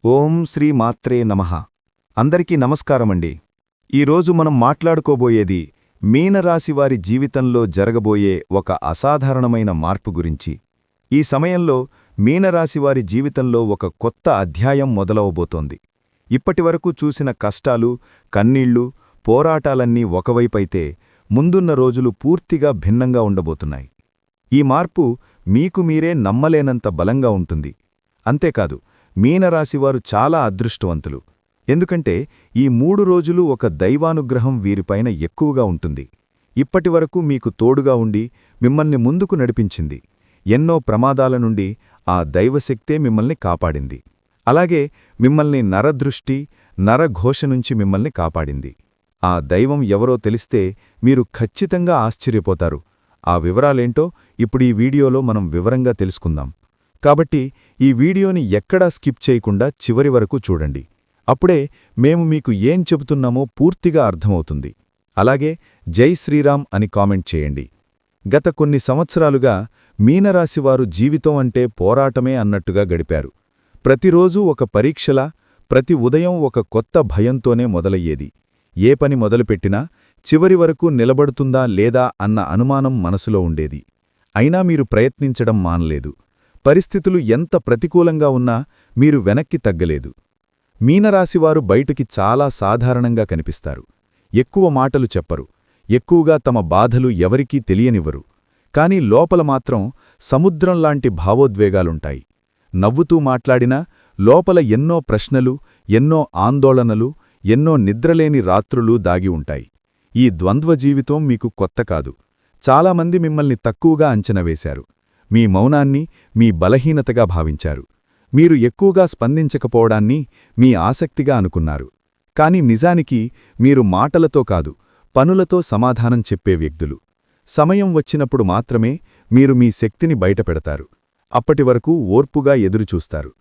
ఓం శ్రీ మాత్రే నమః. అందరికీ నమస్కారమండి. ఈరోజు మనం మాట్లాడుకోబోయేది మీనరాశివారి జీవితంలో జరగబోయే ఒక అసాధారణమైన మార్పు గురించి. ఈ సమయంలో మీనరాశివారి జీవితంలో ఒక కొత్త అధ్యాయం మొదలవబోతోంది. ఇప్పటివరకు చూసిన కష్టాలు, కన్నీళ్లు, పోరాటాలన్నీ ఒకవైపైతే ముందున్న రోజులు పూర్తిగా భిన్నంగా ఉండబోతున్నాయి. ఈ మార్పు మీకు మీరే నమ్మలేనంత బలంగా ఉంటుంది. అంతేకాదు, మీనరాశివారు చాలా అదృష్టవంతులు. ఎందుకంటే ఈ 3 రోజులు ఒక దైవానుగ్రహం వీరిపైన ఎక్కువగా ఉంటుంది. ఇప్పటివరకు మీకు తోడుగా ఉండి మిమ్మల్ని ముందుకు నడిపించింది. ఎన్నో ప్రమాదాల నుండి ఆ దైవశక్తే మిమ్మల్ని కాపాడింది. అలాగే మిమ్మల్ని నరదృష్టి, నరఘోష నుంచి మిమ్మల్ని కాపాడింది. ఆ దైవం ఎవరో తెలిస్తే మీరు ఖచ్చితంగా ఆశ్చర్యపోతారు. ఆ వివరాలేంటో ఇప్పుడు ఈ వీడియోలో మనం వివరంగా తెలుసుకుందాం. కాబట్టి ఈ వీడియోని ఎక్కడా స్కిప్ చేయకుండా చివరి వరకు చూడండి. అప్పుడే మేము మీకు ఏం చెబుతున్నామో పూర్తిగా అర్థమవుతుంది. అలాగే జై శ్రీరామ్ అని కామెంట్ చేయండి. గత కొన్ని సంవత్సరాలుగా మీనరాశివారు జీవితం అంటే పోరాటమే అన్నట్టుగా గడిపారు. ప్రతిరోజూ ఒక పరీక్షలా, ప్రతి ఉదయం ఒక కొత్త భయంతోనే మొదలయ్యేది. ఏ పని మొదలుపెట్టినా చివరి వరకు నిలబడుతుందా లేదా అన్న అనుమానం మనసులో ఉండేది. అయినా మీరు ప్రయత్నించడం మానలేదు. పరిస్థితులు ఎంత ప్రతికూలంగా ఉన్నా మీరు వెనక్కి తగ్గలేదు. మీనరాశివారు బయటికి చాలా సాధారణంగా కనిపిస్తారు. ఎక్కువ మాటలు చెప్పరు. ఎక్కువగా తమ బాధలు ఎవరికీ తెలియనివ్వరు. కాని లోపల మాత్రం సముద్రంలాంటి భావోద్వేగాలుంటాయి. నవ్వుతూ మాట్లాడినా లోపల ఎన్నో ప్రశ్నలు, ఎన్నో ఆందోళనలు, ఎన్నో నిద్రలేని రాత్రులు దాగి ఉంటాయి. ఈ ద్వంద్వ జీవితం మీకు కొత్త కాదు. చాలామంది మిమ్మల్ని తక్కువగా అంచనా వేశారు. మీ మౌనాన్ని మీ బలహీనతగా భావించారు. మీరు ఎక్కువగా స్పందించకపోవడాన్ని మీ ఆసక్తిగా అనుకున్నారు. కాని నిజానికి మీరు మాటలతో కాదు, పనులతో సమాధానం చెప్పే వ్యక్తులు. సమయం వచ్చినప్పుడు మాత్రమే మీరు మీ శక్తిని బయటపెడతారు. అప్పటివరకు ఓర్పుగా ఎదురుచూస్తారు.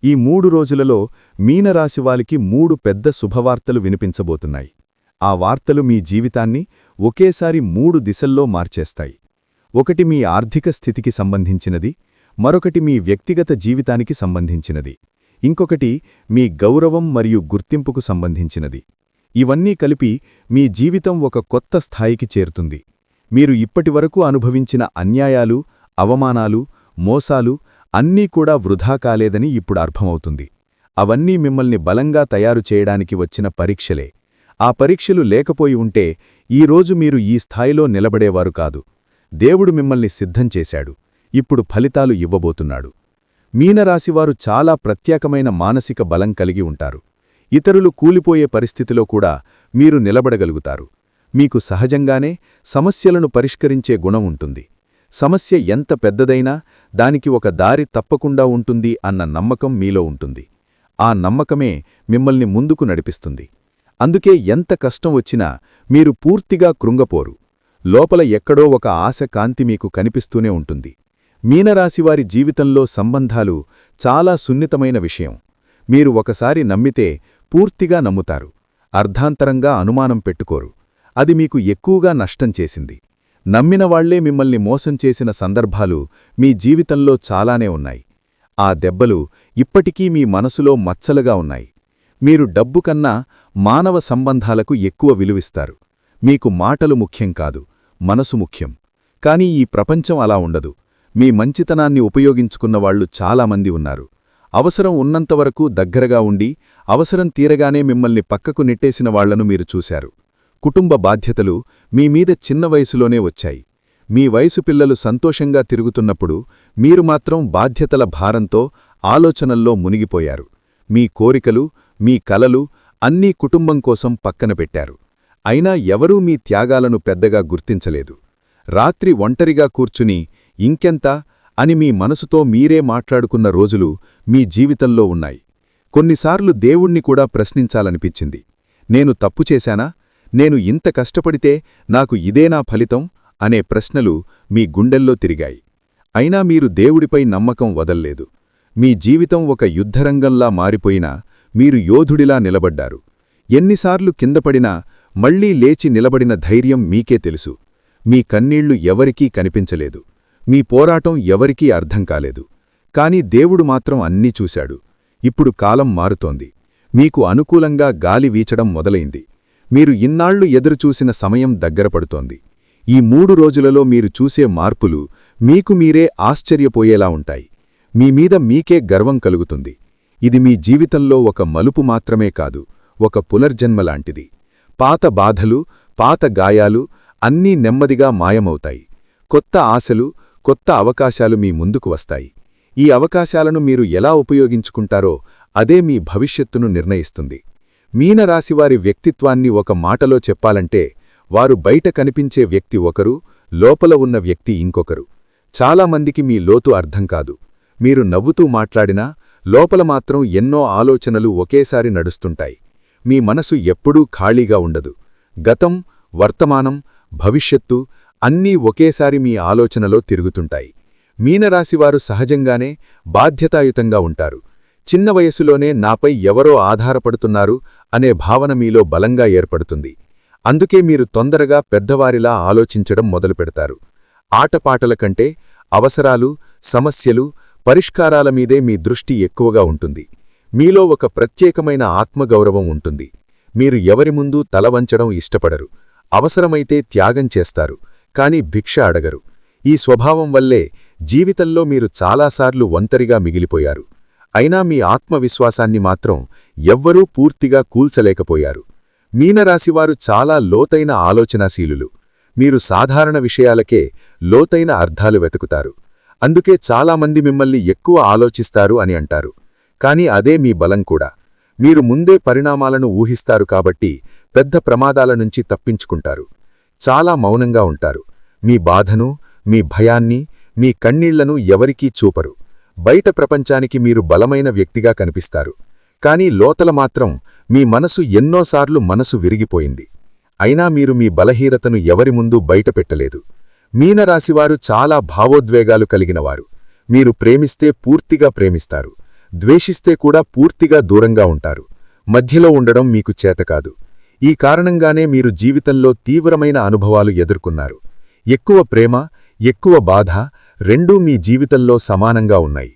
ఈ 3 రోజులలో మీనరాశివారికి 3 పెద్ద శుభవార్తలు వినిపించబోతున్నాయి. ఆ వార్తలు మీ జీవితాన్ని ఒకేసారి 3 దిశల్లో మార్చేస్తాయి. ఒకటి మీ ఆర్థిక స్థితికి సంబంధించినది, మరొకటి మీ వ్యక్తిగత జీవితానికి సంబంధించినది, ఇంకొకటి మీ గౌరవం మరియు గుర్తింపుకు సంబంధించినది. ఇవన్నీ కలిపి మీ జీవితం ఒక కొత్త స్థాయికి చేరుతుంది. మీరు ఇప్పటివరకు అనుభవించిన అన్యాయాలు, అవమానాలు, మోసాలు అన్నీ కూడా వృధా కాలేదని ఇప్పుడు అర్థమవుతుంది. అవన్నీ మిమ్మల్ని బలంగా తయారు చేయడానికి వచ్చిన పరీక్షలే. ఆ పరీక్షలు లేకపోయి ఉంటే ఈరోజు మీరు ఈ స్థాయిలో నిలబడేవారు కాదు. దేవుడు మిమ్మల్ని సిద్ధం చేశాడు. ఇప్పుడు ఫలితాలు ఇవ్వబోతున్నాడు. మీనరాశివారు చాలా ప్రత్యేకమైన మానసిక బలం కలిగి ఉంటారు. ఇతరులు కూలిపోయే పరిస్థితిలో కూడా మీరు నిలబడగలుగుతారు. మీకు సహజంగానే సమస్యలను పరిష్కరించే గుణం ఉంటుంది. సమస్య ఎంత పెద్దదైనా దానికి ఒక దారి తప్పకుండా ఉంటుంది అన్న నమ్మకం మీలో ఉంటుంది. ఆ నమ్మకమే మిమ్మల్ని ముందుకు నడిపిస్తుంది. అందుకే ఎంత కష్టం వచ్చినా మీరు పూర్తిగా కృంగపోరు. లోపల ఎక్కడో ఒక ఆశ కాంతి మీకు కనిపిస్తూనే ఉంటుంది. మీనరాశివారి జీవితంలో సంబంధాలు చాలా సున్నితమైన విషయం. మీరు ఒకసారి నమ్మితే పూర్తిగా నమ్ముతారు. అర్ధాంతరంగా అనుమానం పెట్టుకోరు. అది మీకు ఎక్కువగా నష్టం చేసింది. నమ్మినవాళ్లే మిమ్మల్ని మోసం చేసిన సందర్భాలు మీ జీవితంలో చాలానే ఉన్నాయి. ఆ దెబ్బలు ఇప్పటికీ మీ మనసులో మచ్చలుగా ఉన్నాయి. మీరు డబ్బు కన్నా మానవ సంబంధాలకు ఎక్కువ విలువిస్తారు. మీకు మాటలు ముఖ్యం కాదు, మనసు ముఖ్యం. కాని ఈ ప్రపంచం అలా ఉండదు. మీ మంచితనాన్ని ఉపయోగించుకున్నవాళ్లు చాలామంది ఉన్నారు. అవసరం ఉన్నంతవరకు దగ్గరగా ఉండి అవసరం తీరగానే మిమ్మల్ని పక్కకు నెట్టేసిన వాళ్లను మీరు చూశారు. కుటుంబ బాధ్యతలు మీ మీద చిన్న వయసులోనే వచ్చాయి. మీ వయసు పిల్లలు సంతోషంగా తిరుగుతున్నప్పుడు మీరు మాత్రం బాధ్యతల భారంతో ఆలోచనల్లో మునిగిపోయారు. మీ కోరికలు, మీ కలలు అన్నీ కుటుంబం కోసం పక్కన పెట్టారు. అయినా ఎవరూ మీ త్యాగాలను పెద్దగా గుర్తించలేదు. రాత్రి ఒంటరిగా కూర్చుని ఇంకెంత అని మీ మనసుతో మీరే మాట్లాడుకున్న రోజులు మీ జీవితంలో ఉన్నాయి. కొన్నిసార్లు దేవుణ్ణి కూడా ప్రశ్నించాలనిపించింది. నేను తప్పు చేశానా? నేను ఇంత కష్టపడితే నాకు ఇదేనా ఫలితం అనే ప్రశ్నలు మీ గుండెల్లో తిరిగాయి. అయినా మీరు దేవుడిపై నమ్మకం వదల్లేదు. మీ జీవితం ఒక యుద్ధరంగంలా మారిపోయినా మీరు యోధుడిలా నిలబడ్డారు. ఎన్నిసార్లు కిందపడినా మళ్లీ లేచి నిలబడిన ధైర్యం మీకే తెలుసు. మీ కన్నీళ్లు ఎవరికీ కనిపించలేదు. మీ పోరాటం ఎవరికీ అర్థం కాలేదు. కాని దేవుడు మాత్రం అన్నీ చూశాడు. ఇప్పుడు కాలం మారుతోంది. మీకు అనుకూలంగా గాలి వీచడం మొదలైంది. మీరు ఇన్నాళ్లు ఎదురుచూసిన సమయం దగ్గరపడుతోంది. ఈ 3 రోజులలో మీరు చూసే మార్పులు మీకు మీరే ఆశ్చర్యపోయేలా ఉంటాయి. మీమీద మీకే గర్వం కలుగుతుంది. ఇది మీ జీవితంలో ఒక మలుపు మాత్రమే కాదు, ఒక పునర్జన్మలాంటిది. పాత బాధలు, పాత గాయాలు అన్నీ నెమ్మదిగా మాయమవుతాయి. కొత్త ఆశలు, కొత్త అవకాశాలు మీ ముందుకు వస్తాయి. ఈ అవకాశాలను మీరు ఎలా ఉపయోగించుకుంటారో అదే మీ భవిష్యత్తును నిర్ణయిస్తుంది. మీనరాశివారి వ్యక్తిత్వాన్ని ఒక మాటలో చెప్పాలంటే, వారు బయట కనిపించే వ్యక్తి ఒకరు, లోపల ఉన్న వ్యక్తి ఇంకొకరు. చాలామందికి మీ లోతు అర్థం కాదు. మీరు నవ్వుతూ మాట్లాడినా లోపల మాత్రం ఎన్నో ఆలోచనలు ఒకేసారి నడుస్తుంటాయి. మీ మనసు ఎప్పుడూ ఖాళీగా ఉండదు. గతం, వర్తమానం, భవిష్యత్తు అన్నీ ఒకేసారి మీ ఆలోచనలో తిరుగుతుంటాయి. మీనరాశివారు సహజంగానే బాధ్యతాయుతంగా ఉంటారు. చిన్న వయసులోనే నాపై ఎవరో ఆధారపడుతున్నారు అనే భావన మీలో బలంగా ఏర్పడుతుంది. అందుకే మీరు తొందరగా పెద్దవారిలా ఆలోచించడం మొదలుపెడతారు. ఆటపాటల కంటే అవసరాలు, సమస్యలు, పరిష్కారాల మీదే మీ దృష్టి ఎక్కువగా ఉంటుంది. మీలో ఒక ప్రత్యేకమైన ఆత్మగౌరవం ఉంటుంది. మీరు ఎవరి ముందూ తలవంచడం ఇష్టపడరు. అవసరమైతే త్యాగం చేస్తారు, కాని భిక్ష అడగరు. ఈ స్వభావం వల్లే జీవితంలో మీరు చాలాసార్లు ఒంటరిగా మిగిలిపోయారు. అయినా మీ ఆత్మవిశ్వాసాన్ని మాత్రం ఎవ్వరూ పూర్తిగా కూల్చలేకపోయారు. మీనరాశివారు చాలా లోతైన ఆలోచనాశీలులు. మీరు సాధారణ విషయాలకే లోతైన అర్థాలు వెతుకుతారు. అందుకే చాలామంది మిమ్మల్ని ఎక్కువ ఆలోచిస్తారు అని అంటారు. కాని అదే మీ బలం కూడా. మీరు ముందే పరిణామాలను ఊహిస్తారు కాబట్టి పెద్ద ప్రమాదాల నుంచి తప్పించుకుంటారు. చాలా మౌనంగా ఉంటారు. మీ బాధను, మీ భయాన్ని, మీ కన్నీళ్లను ఎవరికీ చూపరు. బయట ప్రపంచానికి మీరు బలమైన వ్యక్తిగా కనిపిస్తారు. కాని లోతల మాత్రం మీ మనసు ఎన్నోసార్లు మనసు విరిగిపోయింది. అయినా మీరు మీ బలహీనతను ఎవరి ముందు బయటపెట్టలేదు. మీనరాశివారు చాలా భావోద్వేగాలు కలిగినవారు. మీరు ప్రేమిస్తే పూర్తిగా ప్రేమిస్తారు, ద్వేషిస్తే కూడా పూర్తిగా దూరంగా ఉంటారు. మధ్యలో ఉండడం మీకు చేతకాదు. ఈ కారణంగానే మీరు జీవితంలో తీవ్రమైన అనుభవాలు ఎదుర్కొన్నారు. ఎక్కువ ప్రేమ, ఎక్కువ బాధ రెండూ మీ జీవితంలో సమానంగా ఉన్నాయి.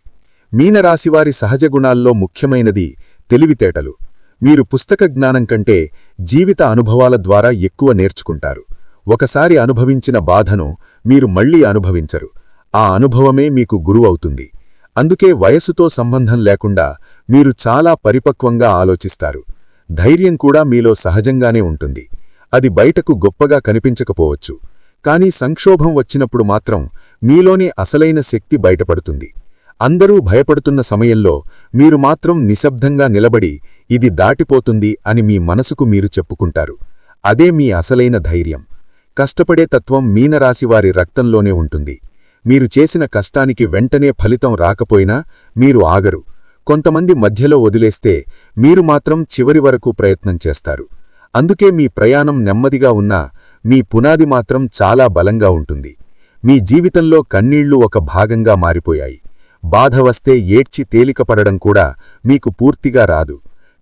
మీనరాశివారి సహజ గుణాల్లో ముఖ్యమైనది తెలివితేటలు. మీరు పుస్తక జ్ఞానం కంటే జీవిత అనుభవాల ద్వారా ఎక్కువ నేర్చుకుంటారు. ఒకసారి అనుభవించిన బాధను మీరు మళ్లీ అనుభవించరు. ఆ అనుభవమే మీకు గురువవుతుంది. అందుకే వయస్సుతో సంబంధం లేకుండా మీరు చాలా పరిపక్వంగా ఆలోచిస్తారు. ధైర్యం కూడా మీలో సహజంగానే ఉంటుంది. అది బయటకు గొప్పగా కనిపించకపోవచ్చు, కానీ సంక్షోభం వచ్చినప్పుడు మాత్రం మీలోని అసలైన శక్తి బయటపడుతుంది. అందరూ భయపడుతున్న సమయంలో మీరు మాత్రం నిశ్శబ్దంగా నిలబడి ఇది దాటిపోతుంది అని మీ మనసుకు మీరు చెప్పుకుంటారు. అదే మీ అసలైన ధైర్యం. కష్టపడే తత్వం మీనరాశివారి రక్తంలోనే ఉంటుంది. మీరు చేసిన కష్టానికి వెంటనే ఫలితం రాకపోయినా మీరు ఆగరు. కొంతమంది మధ్యలో వదిలేస్తే మీరు మాత్రం చివరి వరకు ప్రయత్నం చేస్తారు. అందుకే మీ ప్రయాణం నెమ్మదిగా ఉన్నా మీ పునాది మాత్రం చాలా బలంగా ఉంటుంది. మీ జీవితంలో కన్నీళ్లు ఒక భాగంగా మారిపోయాయి. బాధ వస్తే ఏడ్చి తేలికపడడం కూడా మీకు పూర్తిగా రాదు.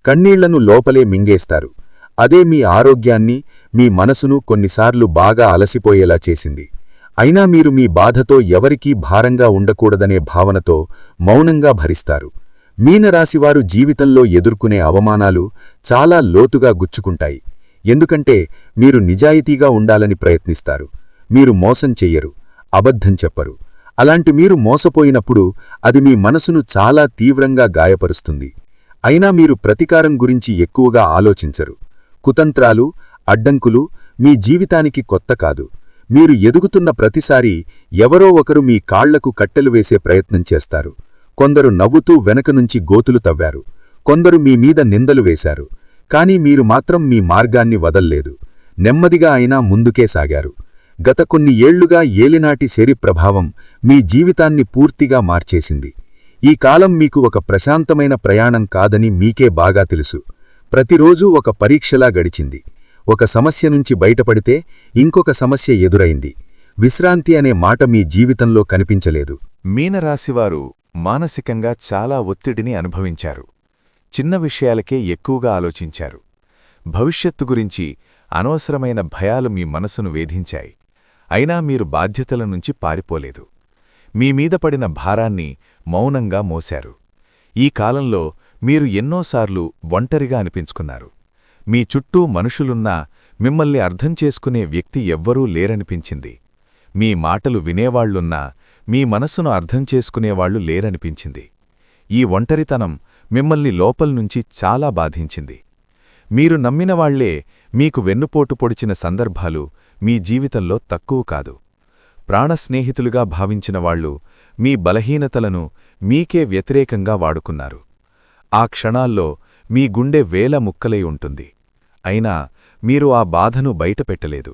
కన్నీళ్లను లోపలే మింగేస్తారు. అదే మీ ఆరోగ్యాన్ని, మీ మనసును కొన్నిసార్లు బాగా అలసిపోయేలా చేసింది. అయినా మీరు మీ బాధతో ఎవరికీ భారంగా ఉండకూడదనే భావనతో మౌనంగా భరిస్తారు. మీనరాశివారు జీవితంలో ఎదుర్కొనే అవమానాలు చాలా లోతుగా గుచ్చుకుంటాయి. ఎందుకంటే మీరు నిజాయితీగా ఉండాలని ప్రయత్నిస్తారు. మీరు మోసం చెయ్యరు, అబద్ధం చెప్పరు. అలాంటి మీరు మోసపోయినప్పుడు అది మీ మనసును చాలా తీవ్రంగా గాయపరుస్తుంది. అయినా మీరు ప్రతీకారం గురించి ఎక్కువగా ఆలోచించరు. కుతంత్రాలు, అడ్డంకులు మీ జీవితానికి కొత్త కాదు. మీరు ఎదుగుతున్న ప్రతిసారీ ఎవరో ఒకరు మీ కాళ్లకు కట్టెలు వేసే ప్రయత్నం చేస్తారు. కొందరు నవ్వుతూ వెనకనుంచి గోతులు తవ్వారు, కొందరు మీ మీద నిందలు వేశారు. కాని మీరు మాత్రం మీ మార్గాన్ని వదల్లేదు. నెమ్మదిగా అయినా ముందుకే సాగారు. గత కొన్ని ఏళ్లుగా ఏలినాటి శని ప్రభావం మీ జీవితాన్ని పూర్తిగా మార్చేసింది. ఈ కాలం మీకు ఒక ప్రశాంతమైన ప్రయాణం కాదని మీకే బాగా తెలుసు. ప్రతిరోజూ ఒక పరీక్షలా గడిచింది. ఒక సమస్య నుంచి బయటపడితే ఇంకొక సమస్య ఎదురైంది. విశ్రాంతి అనే మాట మీ జీవితంలో కనిపించలేదు. మీనరాశివారు మానసికంగా చాలా ఒత్తిడిని అనుభవించారు. చిన్న విషయాలకే ఎక్కువగా ఆలోచించారు. భవిష్యత్తు గురించి అనవసరమైన భయాలు మీ మనసును వేధించాయి. అయినా మీరు బాధ్యతల నుంచి పారిపోలేదు. మీమీద పడిన భారాన్ని మౌనంగా మోశారు. ఈ కాలంలో మీరు ఎన్నోసార్లు ఒంటరిగా అనిపించుకున్నారు. మీ చుట్టూ మనుషులున్నా మిమ్మల్ని అర్థం చేసుకునే వ్యక్తి ఎవ్వరూ లేరనిపించింది. మీ మాటలు వినేవాళ్లున్నా మీ మనసును అర్థం చేసుకునేవాళ్లు లేరనిపించింది. ఈ ఒంటరితనం మిమ్మల్ని లోపల్నుంచి చాలా బాధించింది. మీరు నమ్మినవాళ్లే మీకు వెన్నుపోటు పొడిచిన సందర్భాలు మీ జీవితంలో తక్కువ కాదు. ప్రాణస్నేహితులుగా భావించినవాళ్లు మీ బలహీనతలను మీకే వ్యతిరేకంగా వాడుకున్నారు. ఆ క్షణాల్లో మీ గుండె వేల ముక్కలై ఉంటుంది. అయినా మీరు ఆ బాధను బయటపెట్టలేదు.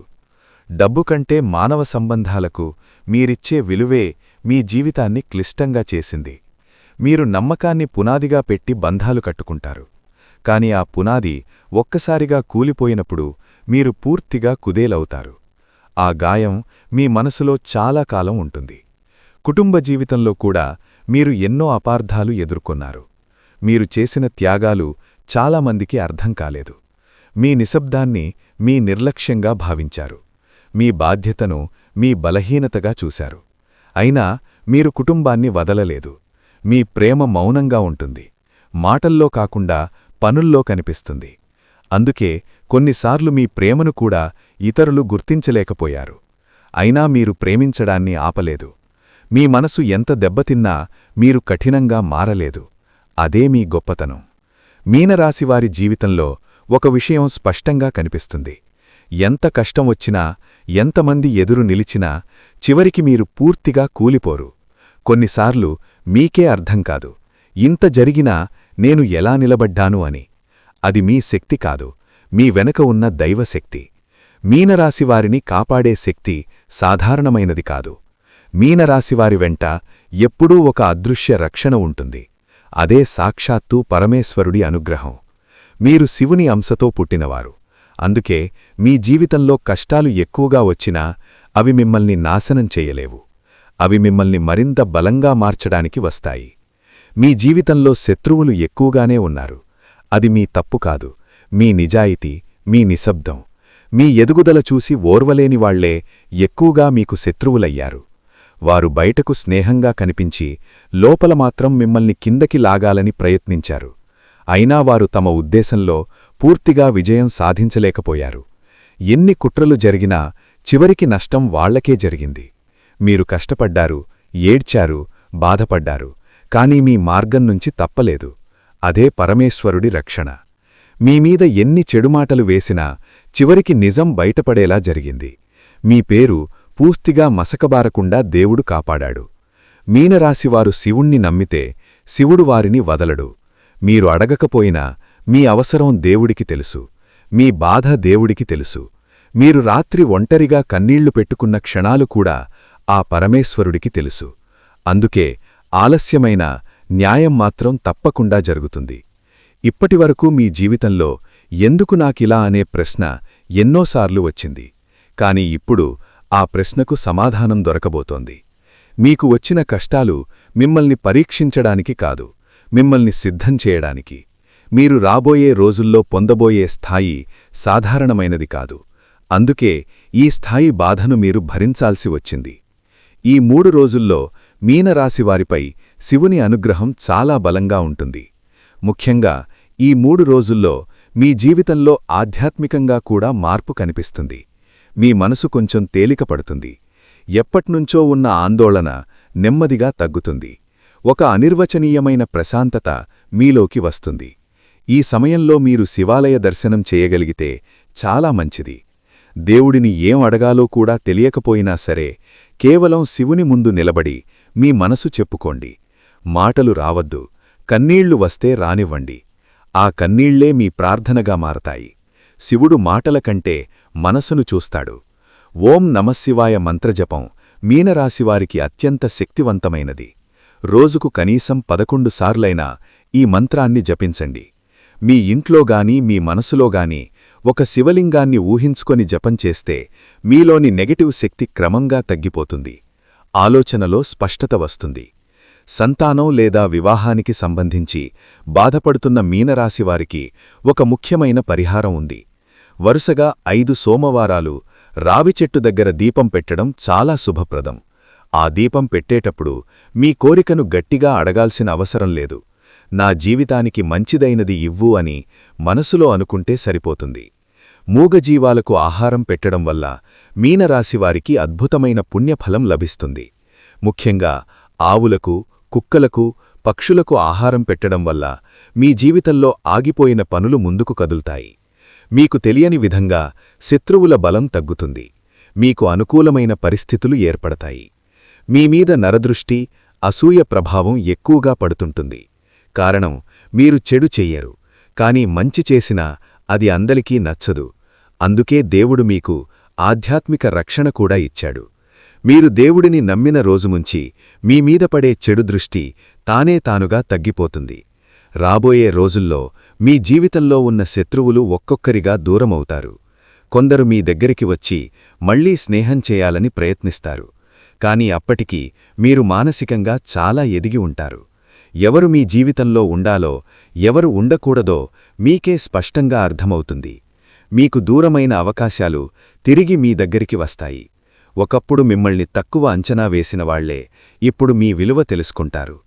డబ్బు కంటే మానవ సంబంధాలకు మీరిచ్చే విలువే మీ జీవితాన్ని క్లిష్టంగా చేసింది. మీరు నమ్మకాన్ని పునాదిగా పెట్టి బంధాలు కట్టుకుంటారు. కాని ఆ పునాది ఒక్కసారిగా కూలిపోయినప్పుడు మీరు పూర్తిగా కుదేలవుతారు. ఆ గాయం మీ మనసులో చాలా కాలం ఉంటుంది. కుటుంబ జీవితంలో కూడా మీరు ఎన్నో అపార్థాలు ఎదుర్కొన్నారు. మీరు చేసిన త్యాగాలు చాలామందికి అర్థం కాలేదు. మీ నిశ్శబ్దాన్ని మీ నిర్లక్ష్యంగా భావించారు. మీ బాధ్యతను మీ బలహీనతగా చూశారు. అయినా మీరు కుటుంబాన్ని వదలలేదు. మీ ప్రేమ మౌనంగా ఉంటుంది. మాటల్లో కాకుండా పనుల్లో కనిపిస్తుంది. అందుకే కొన్నిసార్లు మీ ప్రేమను కూడా ఇతరులు గుర్తించలేకపోయారు. అయినా మీరు ప్రేమించడాన్ని ఆపలేదు. మీ మనసు ఎంత దెబ్బతిన్నా మీరు కఠినంగా మారలేదు. అదే మీ గొప్పతనం. మీనరాశివారి జీవితంలో ఒక విషయం స్పష్టంగా కనిపిస్తుంది. ఎంత కష్టం వచ్చినా, ఎంతమంది ఎదురు నిలిచినా చివరికి మీరు పూర్తిగా కూలిపోరు. కొన్నిసార్లు మీకే అర్థం కాదు, ఇంత జరిగినా నేను ఎలా నిలబడ్డాను అని. అది మీ శక్తి కాదు, మీ వెనక ఉన్న దైవశక్తి. మీనరాశివారిని కాపాడే శక్తి సాధారణమైనది కాదు. మీనరాశివారి వెంట ఎప్పుడూ ఒక అదృశ్య రక్షణ ఉంటుంది. అదే సాక్షాత్తు పరమేశ్వరుడి అనుగ్రహం. మీరు శివుని అంశతో పుట్టినవారు. అందుకే మీ జీవితంలో కష్టాలు ఎక్కువగా వచ్చినా అవి మిమ్మల్ని నాశనం చేయలేవు. అవి మిమ్మల్ని మరింత బలంగా మార్చడానికి వస్తాయి. మీ జీవితంలో శత్రువులు ఎక్కువగానే ఉన్నారు. అది మీ తప్పు కాదు, మీ నిజాయితీ, మీ నిశ్శబ్దం. మీ ఎదుగుదల చూసి ఓర్వలేనివాళ్లే ఎక్కువగా మీకు శత్రువులయ్యారు. వారు బయటకు స్నేహంగా కనిపించి లోపల మాత్రం మిమ్మల్ని కిందకి లాగాలని ప్రయత్నించారు. అయినా వారు తమ ఉద్దేశంలో పూర్తిగా విజయం సాధించలేకపోయారు. ఎన్ని కుట్రలు జరిగినా చివరికి నష్టం వాళ్లకే జరిగింది. మీరు కష్టపడ్డారు, ఏడ్చారు, బాధపడ్డారు. కానీ మీ మార్గం నుంచి తప్పలేదు. అదే పరమేశ్వరుడి రక్షణ. మీమీద ఎన్ని చెడుమాటలు వేసినా చివరికి నిజం బయటపడేలా జరిగింది. మీ పేరు పూర్తిగా మసకబారకుండా దేవుడు కాపాడాడు. మీనరాశివారు శివుణ్ణి నమ్మితే శివుడు వారిని వదలడు. మీరు అడగకపోయినా మీ అవసరం దేవుడికి తెలుసు. మీ బాధ దేవుడికి తెలుసు. మీరు రాత్రి ఒంటరిగా కన్నీళ్లు పెట్టుకున్న క్షణాలు కూడా ఆ పరమేశ్వరుడికి తెలుసు. అందుకే ఆలస్యమైన న్యాయం మాత్రం తప్పకుండా జరుగుతుంది. ఇప్పటివరకు మీ జీవితంలో ఎందుకు నాకిలా అనే ప్రశ్న ఎన్నోసార్లు వచ్చింది. కాని ఇప్పుడు ఆ ప్రశ్నకు సమాధానం దొరకబోతోంది. మీకు వచ్చిన కష్టాలు మిమ్మల్ని పరీక్షించడానికి కాదు, మిమ్మల్ని సిద్ధం చేయడానికి. మీరు రాబోయే రోజుల్లో పొందబోయే స్థాయి సాధారణమైనది కాదు. అందుకే ఈ స్థాయి బాధను మీరు భరించాల్సి వచ్చింది. ఈ 3 రోజుల్లో మీనరాశివారిపై శివుని అనుగ్రహం చాలా బలంగా ఉంటుంది. ముఖ్యంగా ఈ 3 రోజుల్లో మీ జీవితంలో ఆధ్యాత్మికంగా కూడా మార్పు కనిపిస్తుంది. మీ మనసు కొంచెం తేలికపడుతుంది. ఎప్పట్నుంచో ఉన్న ఆందోళన నెమ్మదిగా తగ్గుతుంది. ఒక అనిర్వచనీయమైన ప్రశాంతత మీలోకి వస్తుంది. ఈ సమయంలో మీరు శివాలయ దర్శనం చేయగలిగితే చాలా మంచిది. దేవుడిని ఏం అడగాలో కూడా తెలియకపోయినా సరే కేవలం శివుని ముందు నిలబడి మీ మనసు చెప్పుకోండి. మాటలు రావద్దు, కన్నీళ్లు వస్తే రానివ్వండి. ఆ కన్నీళ్లే మీ ప్రార్థనగా మారతాయి. శివుడు మాటల కంటే మనసును చూస్తాడు. ఓం నమఃశివాయ మంత్రజపం మీనరాశివారికి అత్యంత శక్తివంతమైనది. రోజుకు కనీసం 11 సార్లైనా ఈ మంత్రాన్ని జపించండి. మీ ఇంట్లోగాని మీ మనసులోగాని ఒక శివలింగాన్ని ఊహించుకొని జపం చేస్తే మీలోని నెగటివ్ శక్తి క్రమంగా తగ్గిపోతుంది. ఆలోచనలో స్పష్టత వస్తుంది. సంతానం లేదా వివాహానికి సంబంధించి బాధపడుతున్న మీనరాశివారికి ఒక ముఖ్యమైన పరిహారం ఉంది. వరుసగా 5 సోమవారాలు రావిచెట్టు దగ్గర దీపం పెట్టడం చాలా శుభప్రదం. ఆ దీపం పెట్టేటప్పుడు మీ కోరికను గట్టిగా అడగాల్సిన అవసరం లేదు. నా జీవితానికి మంచిదైనది ఇవ్వు అని మనసులో అనుకుంటే సరిపోతుంది. మూగజీవాలకు ఆహారం పెట్టడం వల్ల మీనరాశివారికి అద్భుతమైన పుణ్యఫలం లభిస్తుంది. ముఖ్యంగా ఆవులకు, కుక్కలకు, పక్షులకు ఆహారం పెట్టడం వల్ల మీ జీవితంలో ఆగిపోయిన పనులు ముందుకు కదులుతాయి. మీకు తెలియని విధంగా శత్రువుల బలం తగ్గుతుంది. మీకు అనుకూలమైన పరిస్థితులు ఏర్పడతాయి. మీమీద నరదృష్టి, అసూయ ప్రభావం ఎక్కువగా పడుతుంటుంది. కారణం, మీరు చెడు చెయ్యరు, కాని మంచి చేసినా అది అందరికీ నచ్చదు. అందుకే దేవుడు మీకు ఆధ్యాత్మిక రక్షణ కూడా ఇచ్చాడు. మీరు దేవుడిని నమ్మిన రోజుముంచి మీమీద పడే చెడు దృష్టి తానే తానుగా తగ్గిపోతుంది. రాబోయే రోజుల్లో మీ జీవితంలో ఉన్న శత్రువులు ఒక్కొక్కరిగా దూరమవుతారు. కొందరు మీ దగ్గరికి వచ్చి మళ్లీ స్నేహం చేయాలని ప్రయత్నిస్తారు. కాని అప్పటికి మీరు మానసికంగా చాలా ఎదిగి ఉంటారు. ఎవరు మీ జీవితంలో ఉండాలో, ఎవరు ఉండకూడదో మీకే స్పష్టంగా అర్థమవుతుంది. మీకు దూరమైన అవకాశాలు తిరిగి మీ దగ్గరికి వస్తాయి. ఒకప్పుడు మిమ్మల్ని తక్కువ అంచనా వేసిన వాళ్లే ఇప్పుడు మీ విలువ తెలుసుకుంటారు.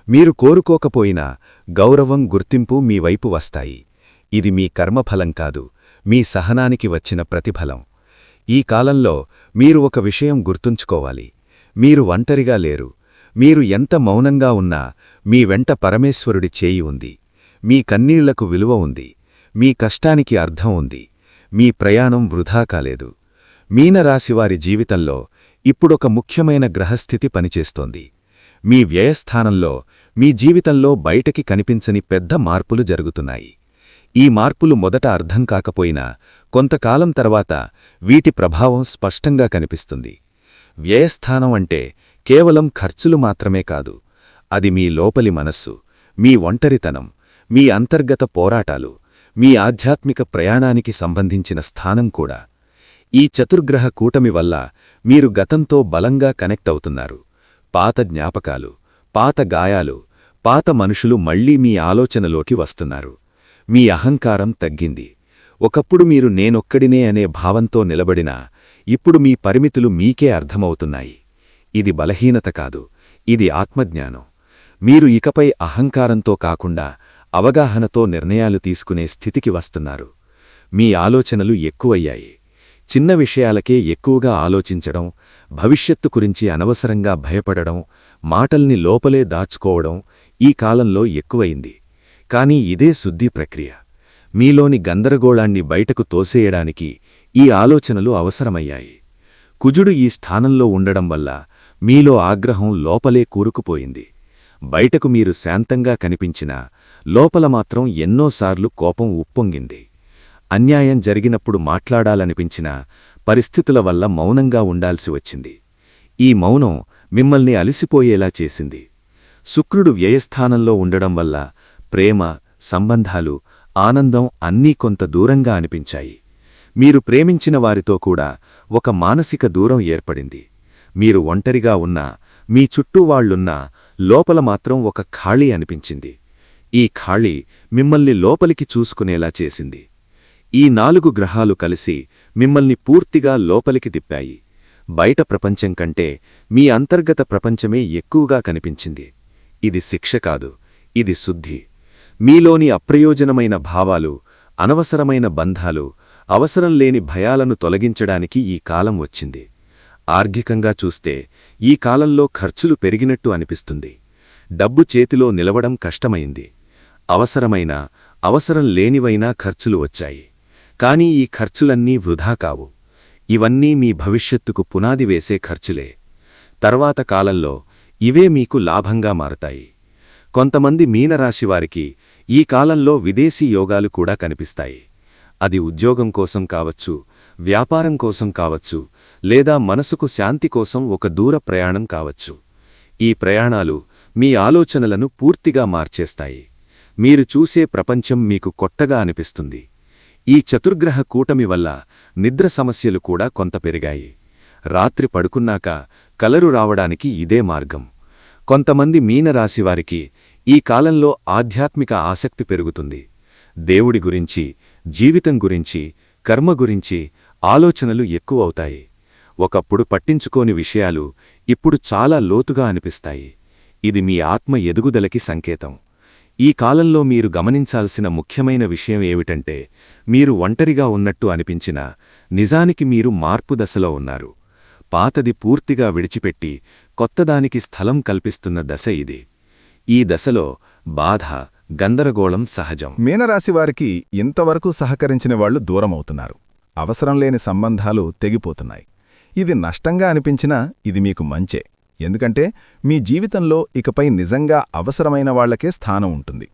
మీరు కోరుకోకపోయినా గౌరవం, గుర్తింపు మీ వైపు వస్తాయి. ఇది మీ కర్మఫలం కాదు, మీ సహనానికి వచ్చిన ప్రతిఫలం. ఈ కాలంలో మీరు ఒక విషయం గుర్తుంచుకోవాలి. మీరు ఒంటరిగా లేరు. మీరు ఎంత మౌనంగా ఉన్నా మీ వెంట పరమేశ్వరుడి చేయి ఉంది. మీ కన్నీళ్లకు విలువ ఉంది. మీ కష్టానికి అర్థం ఉంది. మీ ప్రయాణం వృధా కాలేదు. మీనరాశివారి జీవితంలో ఇప్పుడొక ముఖ్యమైన గ్రహస్థితి పనిచేస్తోంది. మీ వ్యయస్థానంలో, మీ జీవితంలో బయటకి కనిపించని పెద్ద మార్పులు జరుగుతున్నాయి. ఈ మార్పులు మొదట అర్థం కాకపోయినా కొంతకాలం తర్వాత వీటి ప్రభావం స్పష్టంగా కనిపిస్తుంది. వ్యయస్థానం అంటే కేవలం ఖర్చులు మాత్రమే కాదు. అది మీ లోపలి మనస్సు, మీ ఒంటరితనం, మీ అంతర్గత పోరాటాలు, మీ ఆధ్యాత్మిక ప్రయాణానికి సంబంధించిన స్థానం కూడా. ఈ చతుర్గ్రహ కూటమి వల్ల మీరు గతంతో బలంగా కనెక్ట్ అవుతున్నారు. పాత జ్ఞాపకాలు, పాత గాయాలు, పాత మనుషులు మళ్లీ మీ ఆలోచనలోకి వస్తున్నారు. మీ అహంకారం తగ్గింది. ఒకప్పుడు మీరు నేనొక్కడినే అనే భావంతో నిలబడినా ఇప్పుడు మీ పరిమితులు మీకే అర్థమవుతున్నాయి. ఇది బలహీనత కాదు, ఇది ఆత్మజ్ఞానం. మీరు ఇకపై అహంకారంతో కాకుండా అవగాహనతో నిర్ణయాలు తీసుకునే స్థితికి వస్తున్నారు. మీ ఆలోచనలు ఎక్కువయ్యాయి. చిన్న విషయాలకే ఎక్కువగా ఆలోచించడం, భవిష్యత్తు గురించి అనవసరంగా భయపడడం, మాటల్ని లోపలే దాచుకోవడం ఈ కాలంలో ఎక్కువయింది. కానీ ఇదే శుద్ధి ప్రక్రియ. మీలోని గందరగోళాన్ని బయటకు తోసేయడానికి ఈ ఆలోచనలు అవసరమయ్యాయి. కుజుడు ఈ స్థానంలో ఉండడం వల్ల మీలో ఆగ్రహం లోపలే కూరుకుపోయింది. బయటకు మీరు శాంతంగా కనిపించినా లోపల మాత్రం ఎన్నోసార్లు కోపం ఉప్పొంగింది. అన్యాయం జరిగినప్పుడు మాట్లాడాలనిపించినా పరిస్థితుల వల్ల మౌనంగా ఉండాల్సి వచ్చింది. ఈ మౌనం మిమ్మల్ని అలసిపోయేలా చేసింది. శుక్రుడు వ్యయస్థానంలో ఉండడం వల్ల ప్రేమ, సంబంధాలు, ఆనందం అన్నీ కొంత దూరంగా అనిపించాయి. మీరు ప్రేమించిన వారితో కూడా ఒక మానసిక దూరం ఏర్పడింది. మీరు ఒంటరిగా ఉన్నా, మీ చుట్టూ వాళ్లున్నా లోపల మాత్రం ఒక ఖాళీ అనిపించింది. ఈ ఖాళీ మిమ్మల్ని లోపలికి చూసుకునేలా చేసింది. ఈ 4 గ్రహాలు కలిసి మిమ్మల్ని పూర్తిగా లోపలికి తిప్పాయి. బయట ప్రపంచం కంటే మీ అంతర్గత ప్రపంచమే ఎక్కువగా కనిపించింది. ఇది శిక్ష కాదు, ఇది శుద్ధి. మీలోని అప్రయోజనమైన భావాలు, అనవసరమైన బంధాలు, అవసరం లేని భయాలను తొలగించడానికి ఈ కాలం వచ్చింది. ఆర్థికంగా చూస్తే ఈ కాలంలో ఖర్చులు పెరిగినట్టు అనిపిస్తుంది. డబ్బు చేతిలో నిలవడం కష్టమైంది. అవసరమైన, అవసరం లేనివైనా ఖర్చులు వచ్చాయి. కానీ ఈ ఖర్చులన్నీ వృధా కావు. ఇవన్నీ మీ భవిష్యత్తుకు పునాది వేసే ఖర్చులే. తర్వాత కాలంలో ఇవే మీకు లాభంగా మారతాయి. కొంతమంది మీనరాశివారికి ఈ కాలంలో విదేశీ యోగాలు కూడా కనిపిస్తాయి. అది ఉద్యోగం కోసం కావచ్చు, వ్యాపారం కోసం కావచ్చు, లేదా మనసుకు శాంతి కోసం ఒక దూర ప్రయాణం కావచ్చు. ఈ ప్రయాణాలు మీ ఆలోచనలను పూర్తిగా మార్చేస్తాయి. మీరు చూసే ప్రపంచం మీకు కొత్తగా అనిపిస్తుంది. ఈ చతుర్గ్రహ కూటమి వల్ల నిద్ర సమస్యలు కూడా కొంత పెరిగాయి. రాత్రి పడుకున్నాక కలరు రావడానికి ఇదే మార్గం. కొంతమంది మీనరాశివారికి ఈ కాలంలో ఆధ్యాత్మిక ఆసక్తి పెరుగుతుంది. దేవుడి గురించి, జీవితం గురించి, కర్మ గురించి ఆలోచనలు ఎక్కువవుతాయి. ఒకప్పుడు పట్టించుకోని విషయాలు ఇప్పుడు చాలా లోతుగా అనిపిస్తాయి. ఇది మీ ఆత్మ ఎదుగుదలకి సంకేతం. ఈ కాలంలో మీరు గమనించాల్సిన ముఖ్యమైన విషయం ఏమిటంటే మీరు ఒంటరిగా ఉన్నట్టు అనిపించినా నిజానికి మీరు మార్పు దశలో ఉన్నారు. పాతది పూర్తిగా విడిచిపెట్టి కొత్తదానికి స్థలం కల్పిస్తున్న దశ ఇది. ఈ దశలో బాధ, గందరగోళం సహజం. మీనరాశివారికి ఇంతవరకు సహకరించిన వాళ్లు దూరమవుతున్నారు. అవసరం లేని సంబంధాలు తెగిపోతున్నాయి. ఇది నష్టంగా అనిపించినా ఇది మీకు మంచే. ఎందుకంటే మీ జీవితంలో ఇకపై నిజంగా అవసరమైన వాళ్లకే స్థానం ఉంటుంది.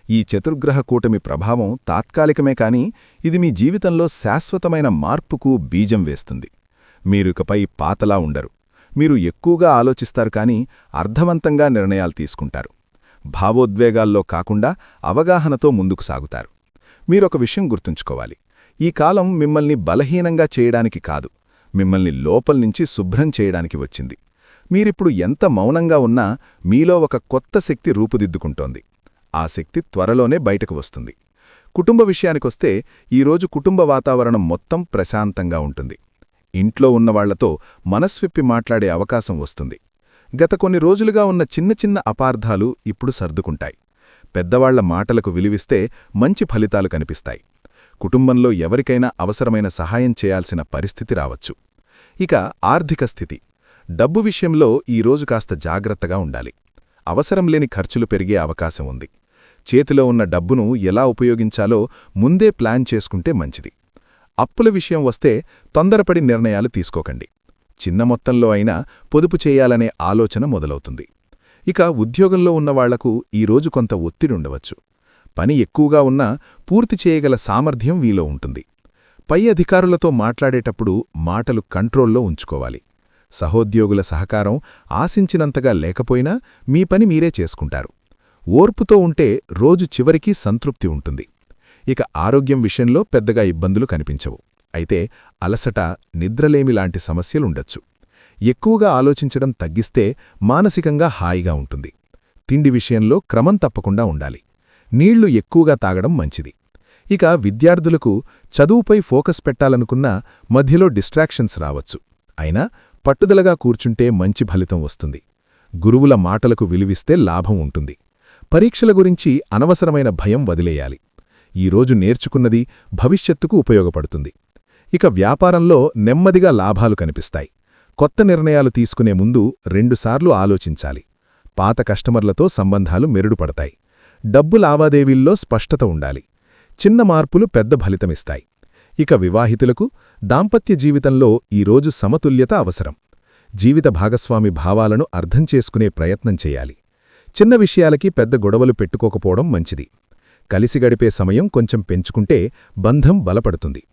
ఈ చతుర్గ్రహ కూటమి ప్రభావం తాత్కాలికమే కాని ఇది మీ జీవితంలో శాశ్వతమైన మార్పుకు బీజం వేస్తుంది. మీరికపై పాతలా ఉండరు. మీరు ఎక్కువగా ఆలోచిస్తారు కాని అర్థవంతంగా నిర్ణయాలు తీసుకుంటారు. భావోద్వేగాల్లో కాకుండా అవగాహనతో ముందుకు సాగుతారు. మీరొక విషయం గుర్తుంచుకోవాలి. ఈ కాలం మిమ్మల్ని బలహీనంగా చేయడానికి కాదు, మిమ్మల్ని లోపల్నుంచి శుభ్రం చేయడానికి వచ్చింది. మీరిప్పుడు ఎంత మౌనంగా ఉన్నా మీలో ఒక కొత్త శక్తి రూపుదిద్దుకుంటోంది. ఆ శక్తి త్వరలోనే బయటకు వస్తుంది. కుటుంబ విషయానికొస్తే ఈరోజు కుటుంబ వాతావరణం మొత్తం ప్రశాంతంగా ఉంటుంది. ఇంట్లో ఉన్నవాళ్లతో మనస్విప్పి మాట్లాడే అవకాశం వస్తుంది. గత కొన్ని రోజులుగా ఉన్న చిన్న చిన్న అపార్థాలు ఇప్పుడు సర్దుకుంటాయి. పెద్దవాళ్ల మాటలకు విలువిస్తే మంచి ఫలితాలు కనిపిస్తాయి. కుటుంబంలో ఎవరికైనా అవసరమైన సహాయం చేయాల్సిన పరిస్థితి రావచ్చు. ఇక ఆర్థిక స్థితి, డబ్బు విషయంలో ఈరోజు కాస్త జాగ్రత్తగా ఉండాలి. అవసరం లేని ఖర్చులు పెరిగే అవకాశం ఉంది. చేతిలో ఉన్న డబ్బును ఎలా ఉపయోగించాలో ముందే ప్లాన్ చేసుకుంటే మంచిది. అప్పుల విషయం వస్తే తొందరపడి నిర్ణయాలు తీసుకోకండి. చిన్న మొత్తంలో అయినా పొదుపు చేయాలనే ఆలోచన మొదలవుతుంది. ఇక ఉద్యోగంలో ఉన్నవాళ్లకు ఈరోజు కొంత ఒత్తిడుండవచ్చు. పని ఎక్కువగా ఉన్నా పూర్తి చేయగల సామర్థ్యం వీలో ఉంటుంది. పై అధికారులతో మాట్లాడేటప్పుడు మాటలు కంట్రోల్లో ఉంచుకోవాలి. సహోద్యోగుల సహకారం ఆశించినంతగా లేకపోయినా మీ పని మీరే చేసుకుంటారు. ఓర్పుతో ఉంటే రోజు చివరికి సంతృప్తి ఉంటుంది. ఇక ఆరోగ్యం విషయంలో పెద్దగా ఇబ్బందులు కనిపించవు. అయితే అలసట, నిద్రలేమిలాంటి సమస్యలుండొచ్చు. ఎక్కువగా ఆలోచించడం తగ్గిస్తే మానసికంగా హాయిగా ఉంటుంది. తిండి విషయంలో క్రమం తప్పకుండా ఉండాలి. నీళ్లు ఎక్కువగా తాగడం మంచిది. ఇక విద్యార్థులకు చదువుపై ఫోకస్ పెట్టాలనుకున్నా మధ్యలో డిస్ట్రాక్షన్స్ రావచ్చు. అయినా పట్టుదలగా కూర్చుంటే మంచి ఫలితం వస్తుంది. గురువుల మాటలకు విలువిస్తే లాభం ఉంటుంది. పరీక్షల గురించి అనవసరమైన భయం వదిలేయాలి. ఈరోజు నేర్చుకున్నది భవిష్యత్తుకు ఉపయోగపడుతుంది. ఇక వ్యాపారంలో నెమ్మదిగా లాభాలు కనిపిస్తాయి. కొత్త నిర్ణయాలు తీసుకునే ముందు 2 సార్లు ఆలోచించాలి. పాత కస్టమర్లతో సంబంధాలు మెరుగుపడతాయి. డబ్బు లావాదేవీల్లో స్పష్టత ఉండాలి. చిన్న మార్పులు పెద్ద ఫలితమిస్తాయి. ఇక వివాహితులకు దాంపత్య జీవితంలో ఈరోజు సమతుల్యత అవసరం. జీవిత భాగస్వామి భావాలను అర్థం చేసుకునే ప్రయత్నం చేయాలి. చిన్న విషయాలకి పెద్ద గొడవలు పెట్టుకోకపోవడం మంచిది. కలిసి గడిపే సమయం కొంచెం పెంచుకుంటే బంధం బలపడుతుంది.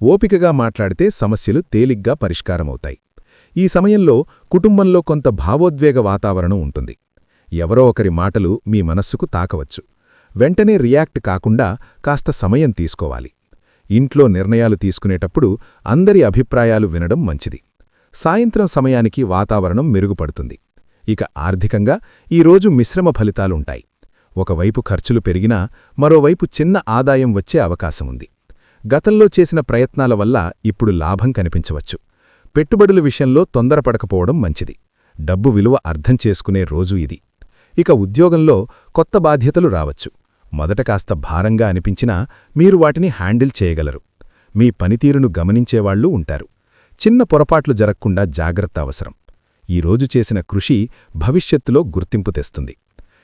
ఓపికగా మాట్లాడితే సమస్యలు తేలిగ్గా పరిష్కారమవుతాయి. ఈ సమయంలో కుటుంబంలో కొంత భావోద్వేగ వాతావరణం ఉంటుంది. ఎవరో ఒకరి మాటలు మీ మనస్సుకు తాకవచ్చు. వెంటనే రియాక్ట్ కాకుండా కాస్త సమయం తీసుకోవాలి. ఇంట్లో నిర్ణయాలు తీసుకునేటప్పుడు అందరి అభిప్రాయాలు వినడం మంచిది. సాయంత్రం సమయానికి వాతావరణం మెరుగుపడుతుంది. ఇక ఆర్థికంగా ఈరోజు మిశ్రమ ఫలితాలుంటాయి. ఒకవైపు ఖర్చులు పెరిగినా మరోవైపు చిన్న ఆదాయం వచ్చే అవకాశముంది. గతంలో చేసిన ప్రయత్నాల వల్ల ఇప్పుడు లాభం కనిపించవచ్చు. పెట్టుబడుల విషయంలో తొందరపడకపోవడం మంచిది. డబ్బు విలువ అర్థం చేసుకునే రోజు ఇది. ఇక ఉద్యోగంలో కొత్త బాధ్యతలు రావచ్చు. మొదట కాస్త భారంగా అనిపించినా మీరు వాటిని హ్యాండిల్ చేయగలరు. మీ పనితీరును గమనించేవాళ్లూ ఉంటారు. చిన్న పొరపాట్లు జరగకుండా జాగ్రత్త అవసరం. ఈరోజు చేసిన కృషి భవిష్యత్తులో గుర్తింపు తెస్తుంది.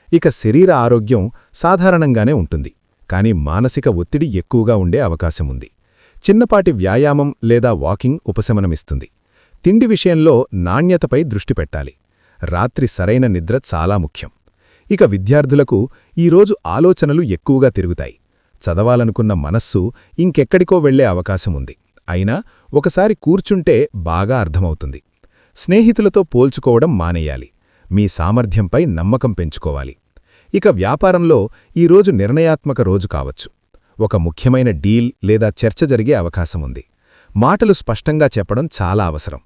ఇక శరీర ఆరోగ్యం సాధారణంగానే ఉంటుంది. కానీ మానసిక ఒత్తిడి ఎక్కువగా ఉండే అవకాశముంది. చిన్నపాటి వ్యాయామం లేదా వాకింగ్ ఉపశమనమిస్తుంది. తిండి విషయంలో నాణ్యతపై దృష్టి పెట్టాలి. రాత్రి సరైన నిద్ర చాలా ముఖ్యం. ఇక విద్యార్థులకు ఈరోజు ఆలోచనలు ఎక్కువగా తిరుగుతాయి. చదవాలనుకున్న మనస్సు ఇంకెక్కడికో వెళ్లే అవకాశముంది. అయినా ఒకసారి కూర్చుంటే బాగా అర్థమవుతుంది. స్నేహితులతో పోల్చుకోవడం మానేయాలి. మీ సామర్థ్యంపై నమ్మకం పెంచుకోవాలి. ఇక వ్యాపారంలో ఈరోజు నిర్ణయాత్మక రోజు కావచ్చు. ఒక ముఖ్యమైన డీల్ లేదా చర్చ జరిగే అవకాశముంది. మాటలు స్పష్టంగా చెప్పడం చాలా అవసరం.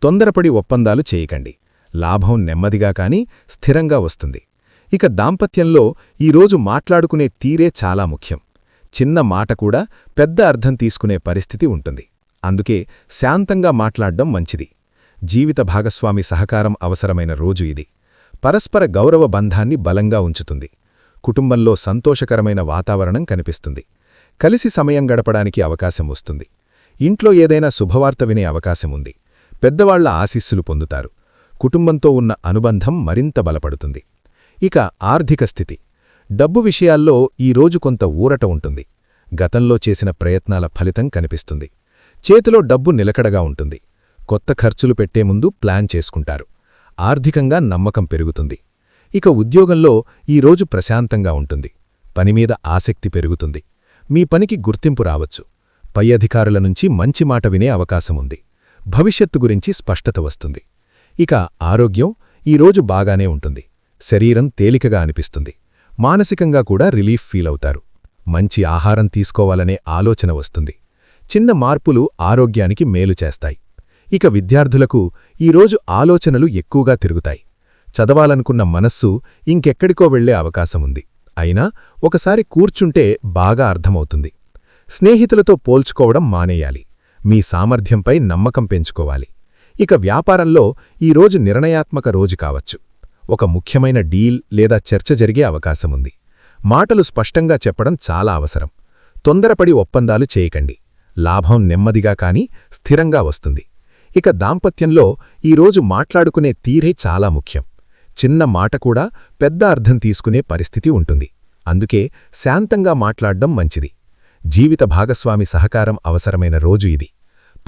తొందరపడి ఒప్పందాలు చేయకండి. లాభం నెమ్మదిగా కానీ స్థిరంగా వస్తుంది. ఇక దాంపత్యంలో ఈరోజు మాట్లాడుకునే తీరే చాలా ముఖ్యం. చిన్న మాట కూడా పెద్ద అర్థం తీసుకునే పరిస్థితి ఉంటుంది. అందుకే శాంతంగా మాట్లాడ్డం మంచిది. జీవిత భాగస్వామి సహకారం అవసరమైన రోజు ఇది. పరస్పర గౌరవ బంధాన్ని బలంగా ఉంచుతుంది. కుటుంబంలో సంతోషకరమైన వాతావరణం కనిపిస్తుంది. కలిసి సమయం గడపడానికి అవకాశం వస్తుంది. ఇంట్లో ఏదైనా శుభవార్త వినే అవకాశముంది. పెద్దవాళ్ల ఆశీస్సులు పొందుతారు. కుటుంబంతో ఉన్న అనుబంధం మరింత బలపడుతుంది. ఇక ఆర్థిక స్థితి. డబ్బు విషయాల్లో ఈరోజు కొంత ఊరట ఉంటుంది. గతంలో చేసిన ప్రయత్నాల ఫలితం కనిపిస్తుంది. చేతిలో డబ్బు నిలకడగా ఉంటుంది. కొత్త ఖర్చులు పెట్టే ముందు ప్లాన్ చేసుకుంటారు. ఆర్థికంగా నమ్మకం పెరుగుతుంది. ఇక ఉద్యోగంలో ఈరోజు ప్రశాంతంగా ఉంటుంది. పనిమీద ఆసక్తి పెరుగుతుంది. మీ పనికి గుర్తింపు రావచ్చు. పై అధికారుల నుంచి మంచి మాట వినే అవకాశముంది. భవిష్యత్తు గురించి స్పష్టత వస్తుంది. ఇక ఆరోగ్యం ఈరోజు బాగానే ఉంటుంది. శరీరం తేలికగా అనిపిస్తుంది. మానసికంగా కూడా రిలీఫ్ ఫీలవుతారు. మంచి ఆహారం తీసుకోవాలనే ఆలోచన వస్తుంది. చిన్న మార్పులు ఆరోగ్యానికి మేలు చేస్తాయి. ఇక విద్యార్థులకు ఈరోజు ఆలోచనలు ఎక్కువగా తిరుగుతాయి. చదవాలనుకున్న మనస్సు ఇంకెక్కడికో వెళ్లే అవకాశముంది. అయినా ఒకసారి కూర్చుంటే బాగా అర్థమవుతుంది. స్నేహితులతో పోల్చుకోవడం మానేయాలి. మీ సామర్థ్యంపై నమ్మకం పెంచుకోవాలి. ఇక వ్యాపారంలో ఈరోజు నిర్ణయాత్మక రోజు కావచ్చు. ఒక ముఖ్యమైన డీల్ లేదా చర్చ జరిగే అవకాశముంది. మాటలు స్పష్టంగా చెప్పడం చాలా అవసరం. తొందరపడి ఒప్పందాలు చేయకండి. లాభం నెమ్మదిగా కాని స్థిరంగా వస్తుంది. ఇక దాంపత్యంలో ఈరోజు మాట్లాడుకునే తీరే చాలా ముఖ్యం. చిన్న మాట కూడా పెద్ద అర్థం తీసుకునే పరిస్థితి ఉంటుంది. అందుకే శాంతంగా మాట్లాడ్డం మంచిది. జీవిత భాగస్వామి సహకారం అవసరమైన రోజు ఇది.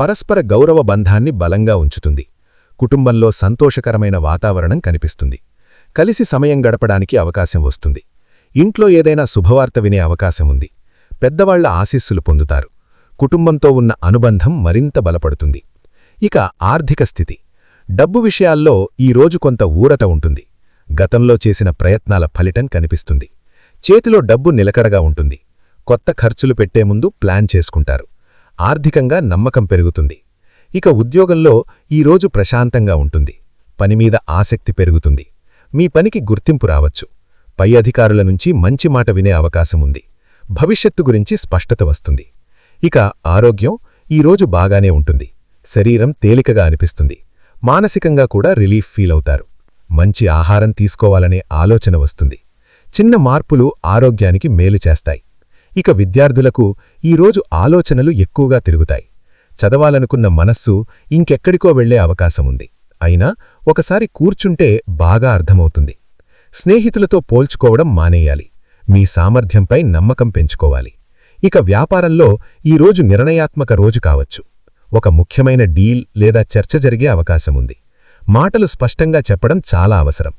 పరస్పర గౌరవ బంధాన్ని బలంగా ఉంచుతుంది. కుటుంబంలో సంతోషకరమైన వాతావరణం కనిపిస్తుంది. కలిసి సమయం గడపడానికి అవకాశం వస్తుంది. ఇంట్లో ఏదైనా శుభవార్త వినే అవకాశముంది. పెద్దవాళ్ల ఆశీస్సులు పొందుతారు. కుటుంబంతో ఉన్న అనుబంధం మరింత బలపడుతుంది. ఇక ఆర్థిక స్థితి. డబ్బు విషయాల్లో ఈరోజు కొంత ఊరట ఉంటుంది. గతంలో చేసిన ప్రయత్నాల ఫలితం కనిపిస్తుంది. చేతిలో డబ్బు నిలకడగా ఉంటుంది. కొత్త ఖర్చులు పెట్టే ముందు ప్లాన్ చేసుకుంటారు. ఆర్థికంగా నమ్మకం పెరుగుతుంది. ఇక ఉద్యోగంలో ఈరోజు ప్రశాంతంగా ఉంటుంది. పనిమీద ఆసక్తి పెరుగుతుంది. మీ పనికి గుర్తింపు రావచ్చు. పై అధికారుల నుంచి మంచి మాట వినే అవకాశముంది. భవిష్యత్తు గురించి స్పష్టత వస్తుంది. ఇక ఆరోగ్యం ఈరోజు బాగానే ఉంటుంది. శరీరం తేలికగా అనిపిస్తుంది. మానసికంగా కూడా రిలీఫ్ ఫీలవుతారు. మంచి ఆహారం తీసుకోవాలనే ఆలోచన వస్తుంది. చిన్న మార్పులు ఆరోగ్యానికి మేలు చేస్తాయి. ఇక విద్యార్థులకు ఈరోజు ఆలోచనలు ఎక్కువగా తిరుగుతాయి. చదవాలనుకున్న మనస్సు ఇంకెక్కడికో వెళ్లే అవకాశముంది. అయినా ఒకసారి కూర్చుంటే బాగా అర్థమవుతుంది. స్నేహితులతో పోల్చుకోవడం మానేయాలి. మీ సామర్థ్యంపై నమ్మకం పెంచుకోవాలి. ఇక వ్యాపారంలో ఈరోజు నిర్ణయాత్మక రోజు కావచ్చు. ఒక ముఖ్యమైన డీల్ లేదా చర్చ జరిగే అవకాశముంది. మాటలు స్పష్టంగా చెప్పడం చాలా అవసరం.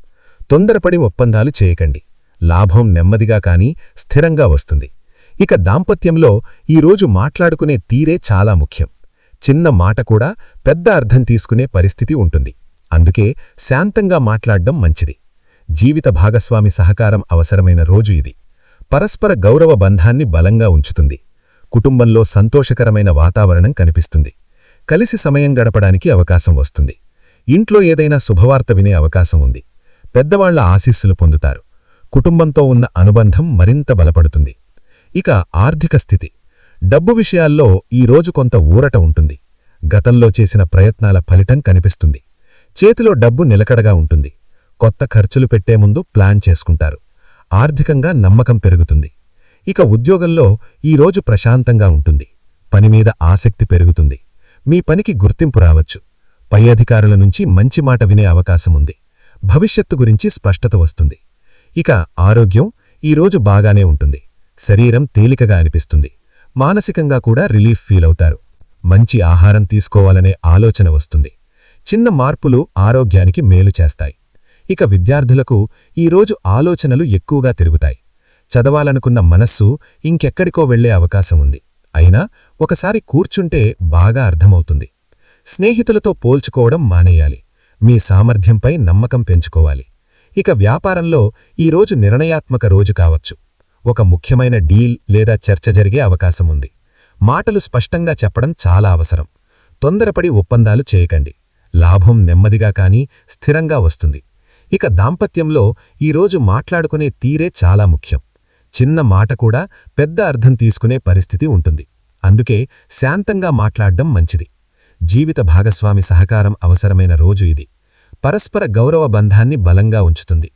తొందరపడి ఒప్పందాలు చేయకండి. లాభం నెమ్మదిగా కాని స్థిరంగా వస్తుంది. ఇక దాంపత్యంలో ఈరోజు మాట్లాడుకునే తీరే చాలా ముఖ్యం. చిన్న మాట కూడా పెద్ద అర్థం తీసుకునే పరిస్థితి ఉంటుంది. అందుకే శాంతంగా మాట్లాడ్డం మంచిది. జీవిత భాగస్వామి సహకారం అవసరమైన రోజు ఇది. పరస్పర గౌరవ బంధాన్ని బలంగా ఉంచుతుంది. కుటుంబంలో సంతోషకరమైన వాతావరణం కనిపిస్తుంది. కలిసి సమయం గడపడానికి అవకాశం వస్తుంది. ఇంట్లో ఏదైనా శుభవార్త వినే అవకాశం ఉంది. పెద్దవాళ్ల ఆశీస్సులు పొందుతారు. కుటుంబంతో ఉన్న అనుబంధం మరింత బలపడుతుంది. ఇక ఆర్థిక స్థితి. డబ్బు విషయాల్లో ఈరోజు కొంత ఊరట ఉంటుంది. గతంలో చేసిన ప్రయత్నాల ఫలితం కనిపిస్తుంది. చేతిలో డబ్బు నిలకడగా ఉంటుంది. కొత్త ఖర్చులు పెట్టే ముందు ప్లాన్ చేసుకుంటారు. ఆర్థికంగా నమ్మకం పెరుగుతుంది. ఇక ఉద్యోగంలో ఈరోజు ప్రశాంతంగా ఉంటుంది. పనిమీద ఆసక్తి పెరుగుతుంది. మీ పనికి గుర్తింపు రావచ్చు. పై అధికారుల నుంచి మంచి మాట వినే అవకాశముంది. భవిష్యత్తు గురించి స్పష్టత వస్తుంది. ఇక ఆరోగ్యం ఈరోజు బాగానే ఉంటుంది. శరీరం తేలికగా అనిపిస్తుంది. మానసికంగా కూడా రిలీఫ్ ఫీలవుతారు. మంచి ఆహారం తీసుకోవాలనే ఆలోచన వస్తుంది. చిన్న మార్పులు ఆరోగ్యానికి మేలు చేస్తాయి. ఇక విద్యార్థులకు ఈరోజు ఆలోచనలు ఎక్కువగా తిరుగుతాయి. చదవాలనుకున్న మనస్సు ఇంకెక్కడికో వెళ్లే అవకాశముంది. అయినా ఒకసారి కూర్చుంటే బాగా అర్థమవుతుంది. స్నేహితులతో పోల్చుకోవడం మానేయాలి. మీ సామర్థ్యంపై నమ్మకం పెంచుకోవాలి. ఇక వ్యాపారంలో ఈరోజు నిర్ణయాత్మక రోజు కావచ్చు. ఒక ముఖ్యమైన డీల్ లేదా చర్చ జరిగే అవకాశముంది. మాటలు స్పష్టంగా చెప్పడం చాలా అవసరం. తొందరపడి ఒప్పందాలు చేయకండి. లాభం నెమ్మదిగా కాని స్థిరంగా వస్తుంది. ఇక దాంపత్యంలో ఈరోజు మాట్లాడుకునే తీరే చాలా ముఖ్యం. చిన్న మాట కూడా పెద్ద అర్థం తీసుకునే పరిస్థితి ఉంటుంది. అందుకే శాంతంగా మాట్లాడ్డం మంచిది. జీవిత భాగస్వామి సహకారం అవసరమైన రోజు ఇది. పరస్పర గౌరవ బంధాన్ని బలంగా ఉంచుతుంది.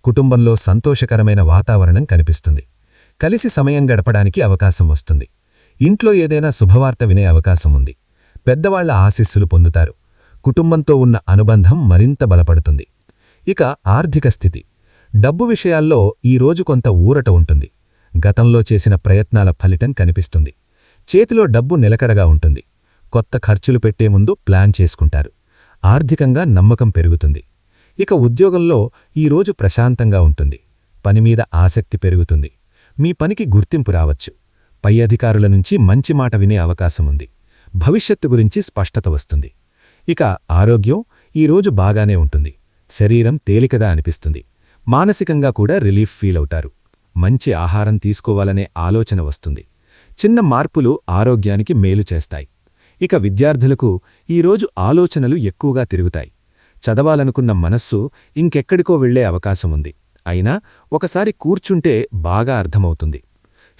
కుటుంబంలో సంతోషకరమైన వాతావరణం కనిపిస్తుంది. కలిసి సమయం గడపడానికి అవకాశం వస్తుంది. ఇంట్లో ఏదైనా శుభవార్త వినే అవకాశం ఉంది. పెద్దవాళ్ల ఆశీస్సులు పొందుతారు. కుటుంబంతో ఉన్న అనుబంధం మరింత బలపడుతుంది. ఇక ఆర్థిక స్థితి. డబ్బు విషయాల్లో ఈరోజు కొంత ఊరట ఉంటుంది. గతంలో చేసిన ప్రయత్నాల ఫలితం కనిపిస్తుంది. చేతిలో డబ్బు నిలకడగా ఉంటుంది. కొత్త ఖర్చులు పెట్టే ముందు ప్లాన్ చేసుకుంటారు. ఆర్థికంగా నమ్మకం పెరుగుతుంది. ఇక ఉద్యోగంలో ఈరోజు ప్రశాంతంగా ఉంటుంది. పనిమీద ఆసక్తి పెరుగుతుంది. మీ పనికి గుర్తింపు రావచ్చు. పై అధికారుల నుంచి మంచి మాట వినే అవకాశముంది. భవిష్యత్తు గురించి స్పష్టత వస్తుంది. ఇక ఆరోగ్యం ఈరోజు బాగానే ఉంటుంది. శరీరం తేలికగా అనిపిస్తుంది. మానసికంగా కూడా రిలీఫ్ ఫీల్ అవుతారు. మంచి ఆహారం తీసుకోవాలనే ఆలోచన వస్తుంది. చిన్న మార్పులు ఆరోగ్యానికి మేలు చేస్తాయి. ఇక విద్యార్థులకు ఈరోజు ఆలోచనలు ఎక్కువగా తిరుగుతాయి. చదవాలనుకున్న మనస్సు ఇంకెక్కడికో వెళ్లే అవకాశముంది. అయినా ఒకసారి కూర్చుంటే బాగా అర్థమవుతుంది.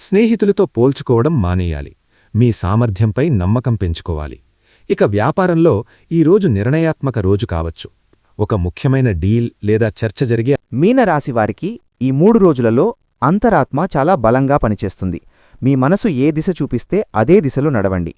స్నేహితులతో పోల్చుకోవడం మానేయాలి. మీ సామర్థ్యంపై నమ్మకం పెంచుకోవాలి. ఇక వ్యాపారంలో ఈరోజు నిర్ణయాత్మక రోజు కావచ్చు. ఒక ముఖ్యమైన డీల్ లేదా చర్చ జరిగే మీనరాశివారికి ఈ 3 రోజులలో అంతరాత్మ చాలా బలంగా పనిచేస్తుంది. మీ మనసు ఏ దిశ చూపిస్తే అదే దిశలో నడవండి.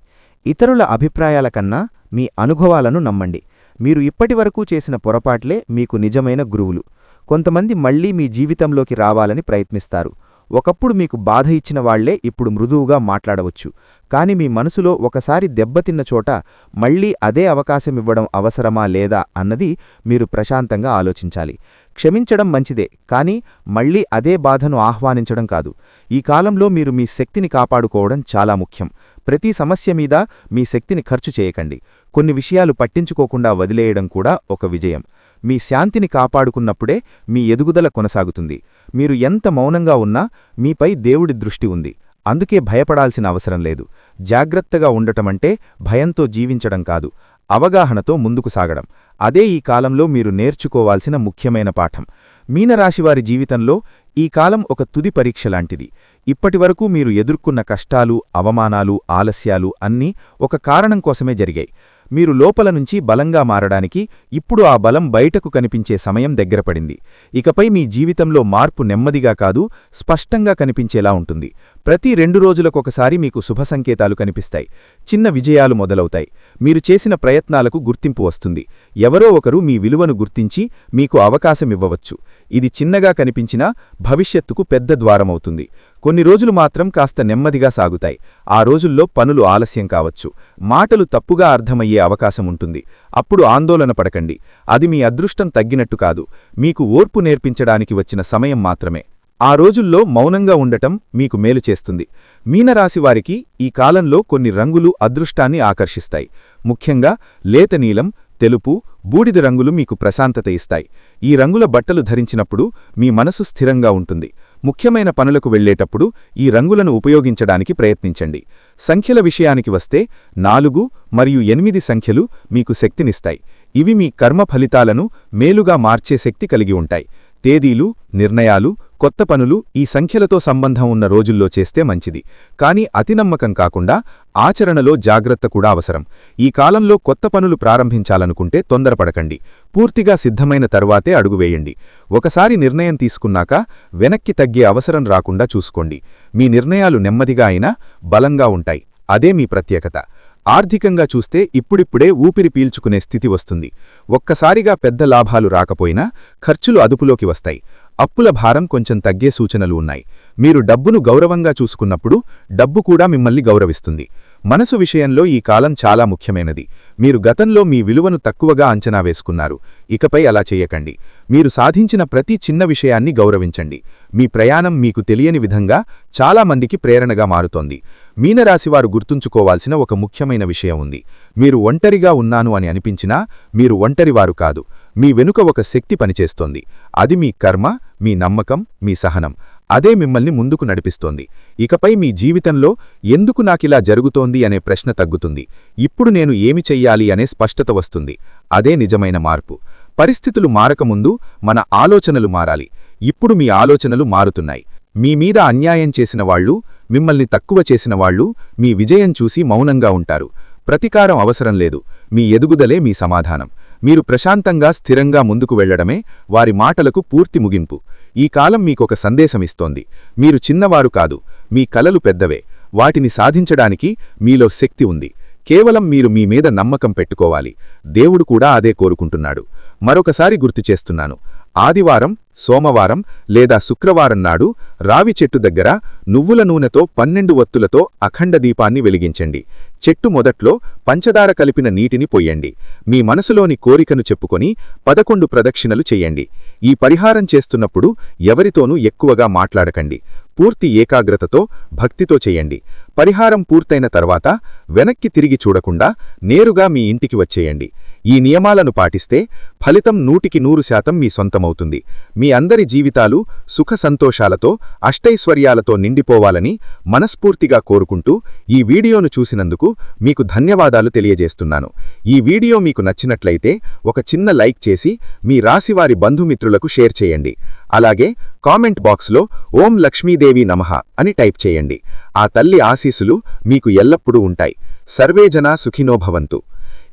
ఇతరుల అభిప్రాయాల కన్నా మీ అనుభవాలను నమ్మండి. మీరు ఇప్పటివరకు చేసిన పొరపాట్లే మీకు నిజమైన గురువులు. కొంతమంది మళ్లీ మీ జీవితంలోకి రావాలని ప్రయత్నిస్తారు. ఒకప్పుడు మీకు బాధ ఇచ్చిన వాళ్లే ఇప్పుడు మృదువుగా మాట్లాడవచ్చు. కాని మీ మనసులో ఒకసారి దెబ్బతిన్న చోట మళ్లీ అదే అవకాశమివ్వడం అవసరమా లేదా అన్నది మీరు ప్రశాంతంగా ఆలోచించాలి. క్షమించడం మంచిదే, కాని మళ్లీ అదే బాధను ఆహ్వానించడం కాదు. ఈ కాలంలో మీరు మీ శక్తిని కాపాడుకోవడం చాలా ముఖ్యం. ప్రతి సమస్య మీద మీ శక్తిని ఖర్చు చేయకండి. కొన్ని విషయాలు పట్టించుకోకుండా వదిలేయడం కూడా ఒక విజయం. మీ శాంతిని కాపాడుకున్నప్పుడే మీ ఎదుగుదల కొనసాగుతుంది. మీరు ఎంత మౌనంగా ఉన్నా మీపై దేవుడి దృష్టి ఉంది. అందుకే భయపడాల్సిన అవసరం లేదు. జాగ్రత్తగా ఉండటమంటే భయంతో జీవించడం కాదు, అవగాహనతో ముందుకు సాగడం. అదే ఈ కాలంలో మీరు నేర్చుకోవాల్సిన ముఖ్యమైన పాఠం. మీనరాశివారి జీవితంలో ఈ కాలం ఒక తుది పరీక్ష లాంటిది. ఇప్పటివరకు మీరు ఎదుర్కొన్న కష్టాలు, అవమానాలు, ఆలస్యాలు అన్నీ ఒక కారణం కోసమే జరిగాయి. మీరు లోపల నుంచి బలంగా మారడానికి ఇప్పుడు ఆ బలం బయటకు కనిపించే సమయం దగ్గరపడింది. ఇకపై మీ జీవితంలో మార్పు నెమ్మదిగా కాదు, స్పష్టంగా కనిపించేలా ఉంటుంది. ప్రతి 2 రోజులకొకసారి మీకు శుభ సంకేతాలు కనిపిస్తాయి. చిన్న విజయాలు మొదలవుతాయి. మీరు చేసిన ప్రయత్నాలకు గుర్తింపు వస్తుంది. ఎవరో ఒకరు మీ విలువను గుర్తించి మీకు అవకాశమివ్వవచ్చు. ఇది చిన్నగా కనిపించినా భవిష్యత్తుకు పెద్ద ద్వారమవుతుంది. కొన్ని రోజులు మాత్రం కాస్త నెమ్మదిగా సాగుతాయి. ఆ రోజుల్లో పనులు ఆలస్యం కావచ్చు, మాటలు తప్పుగా అర్థమయ్యే అవకాశముంటుంది. అప్పుడు ఆందోళన పడకండి. అది మీ అదృష్టం తగ్గినట్టు కాదు, మీకు ఓర్పు నేర్పించడానికి వచ్చిన సమయం మాత్రమే. ఆ రోజుల్లో మౌనంగా ఉండటం మీకు మేలు చేస్తుంది. మీనరాశివారికి ఈ కాలంలో కొన్ని రంగులు అదృష్టాన్ని ఆకర్షిస్తాయి. ముఖ్యంగా లేత నీలం, తెలుపు, బూడిద రంగులు మీకు ప్రశాంతత ఇస్తాయి. ఈ రంగుల బట్టలు ధరించినప్పుడు మీ మనసు స్థిరంగా ఉంటుంది. ముఖ్యమైన పనులకు వెళ్లేటప్పుడు ఈ రంగులను ఉపయోగించడానికి ప్రయత్నించండి. సంఖ్యల విషయానికి వస్తే 4 మరియు 8 సంఖ్యలు మీకు శక్తినిస్తాయి. ఇవి మీ కర్మ ఫలితాలను మేలుగా మార్చే శక్తి కలిగి ఉంటాయి. తేదీలు, నిర్ణయాలు, కొత్త పనులు ఈ సంఖ్యలతో సంబంధం ఉన్న రోజుల్లో చేస్తే మంచిది. కానీ అతినమ్మకం కాకుండా ఆచరణలో జాగ్రత్త కూడా అవసరం. ఈ కాలంలో కొత్త పనులు ప్రారంభించాలనుకుంటే తొందరపడకండి. పూర్తిగా సిద్ధమైన తర్వాతే అడుగువేయండి. ఒకసారి నిర్ణయం తీసుకున్నాక వెనక్కి తగ్గే అవసరం రాకుండా చూసుకోండి. మీ నిర్ణయాలు నెమ్మదిగా అయినా బలంగా ఉంటాయి. అదే మీ ప్రత్యేకత. ఆర్థికంగా చూస్తే ఇప్పుడిప్పుడే ఊపిరి పీల్చుకునే స్థితి వస్తుంది. ఒక్కసారిగా పెద్ద లాభాలు రాకపోయినా ఖర్చులు అదుపులోకి వస్తాయి. అప్పుల భారం కొంచెం తగ్గే సూచనలు ఉన్నాయి. మీరు డబ్బును గౌరవంగా చూసుకున్నప్పుడు డబ్బు కూడా మిమ్మల్ని గౌరవిస్తుంది. మనసు విషయంలో ఈ కాలం చాలా ముఖ్యమైనది. మీరు గతంలో మీ విలువను తక్కువగా అంచనా వేసుకున్నారు. ఇకపై అలా చేయకండి. మీరు సాధించిన ప్రతి చిన్న విషయాన్ని గౌరవించండి. మీ ప్రయాణం మీకు తెలియని విధంగా చాలా మందికి ప్రేరణగా మారుతోంది. మీనరాశివారు గుర్తుంచుకోవాల్సిన ఒక ముఖ్యమైన విషయం ఉంది. మీరు ఒంటరిగా ఉన్నాను అని అనిపించినా మీరు ఒంటరివారు కాదు. మీ వెనుక ఒక శక్తి పనిచేస్తోంది. అది మీ కర్మ, మీ నమ్మకం, మీ సహనం. అదే మిమ్మల్ని ముందుకు నడిపిస్తోంది. ఇకపై మీ జీవితంలో ఎందుకు నాకిలా జరుగుతోంది అనే ప్రశ్న తగ్గుతుంది. ఇప్పుడు నేను ఏమి చెయ్యాలి అనే స్పష్టత వస్తుంది. అదే నిజమైన మార్పు. పరిస్థితులు మారకముందు మన ఆలోచనలు మారాలి. ఇప్పుడు మీ ఆలోచనలు మారుతున్నాయి. మీ మీద అన్యాయం చేసిన వాళ్ళు, మిమ్మల్ని తక్కువ చేసిన వాళ్ళు మీ విజయం చూసి మౌనంగా ఉంటారు. ప్రతీకారం అవసరం లేదు. మీ ఎదుగుదలే మీ సమాధానం. మీరు ప్రశాంతంగా స్థిరంగా ముందుకు వెళ్లడమే వారి మాటలకు పూర్తి ముగింపు. ఈ కాలం మీకొక సందేశమిస్తోంది. మీరు చిన్నవారు కాదు, మీ కలలు పెద్దవే. వాటిని సాధించడానికి మీలో శక్తి ఉంది. కేవలం మీరు మీ మీద నమ్మకం పెట్టుకోవాలి. దేవుడు కూడా అదే కోరుకుంటున్నాడు. మరొకసారి గుర్తు చేస్తున్నాను, ఆదివారం, సోమవారం లేదా శుక్రవారం నాడు రావి చెట్టు దగ్గర నువ్వుల నూనెతో 12 ఒత్తులతో అఖండ దీపాన్ని వెలిగించండి. చెట్టు మొదట్లో పంచదార కలిపిన నీటిని పొయ్యండి. మీ మనసులోని కోరికను చెప్పుకొని 11 ప్రదక్షిణలు చెయ్యండి. ఈ పరిహారం చేస్తున్నప్పుడు ఎవరితోనూ ఎక్కువగా మాట్లాడకండి. పూర్తి ఏకాగ్రతతో, భక్తితో చెయ్యండి. పరిహారం పూర్తయిన తర్వాత వెనక్కి తిరిగి చూడకుండా నేరుగా మీ ఇంటికి వచ్చేయండి. ఈ నియమాలను పాటిస్తే ఫలితం 100% మీ సొంతమవుతుంది. మీ అందరి జీవితాలు సుఖ సంతోషాలతో, అష్టైశ్వర్యాలతో నిండిపోవాలని మనస్ఫూర్తిగా కోరుకుంటూ ఈ వీడియోను చూసినందుకు మీకు ధన్యవాదాలు తెలియజేస్తున్నాను. ఈ వీడియో మీకు నచ్చినట్లయితే ఒక చిన్న లైక్ చేసి మీ రాశివారి బంధుమిత్రులకు షేర్ చేయండి. అలాగే కామెంట్ బాక్స్లో ఓం లక్ష్మీదేవి నమః అని టైప్ చేయండి. ఆ తల్లి ఆశీస్సులు మీకు ఎల్లప్పుడూ ఉంటాయి. సర్వేజనా సుఖినో భవంతు.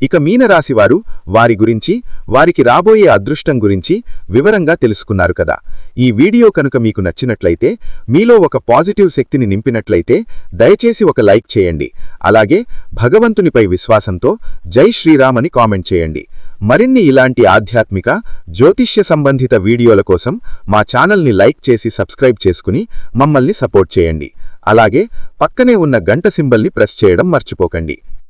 ఇక మీనరాశివారు వారి గురించి, వారికి రాబోయే అదృష్టం గురించి వివరంగా తెలుసుకున్నారు కదా. ఈ వీడియో కనుక మీకు నచ్చినట్లయితే, మీలో ఒక పాజిటివ్ శక్తిని నింపినట్లయితే దయచేసి ఒక లైక్ చేయండి. అలాగే భగవంతునిపై విశ్వాసంతో జై శ్రీరామ్ అని కామెంట్ చేయండి. మరిన్ని ఇలాంటి ఆధ్యాత్మిక, జ్యోతిష్య సంబంధిత వీడియోల కోసం మా ఛానల్ని లైక్ చేసి సబ్స్క్రైబ్ చేసుకుని మమ్మల్ని సపోర్ట్ చేయండి. అలాగే పక్కనే ఉన్న గంట సింబల్ని ప్రెస్ చేయడం మర్చిపోకండి.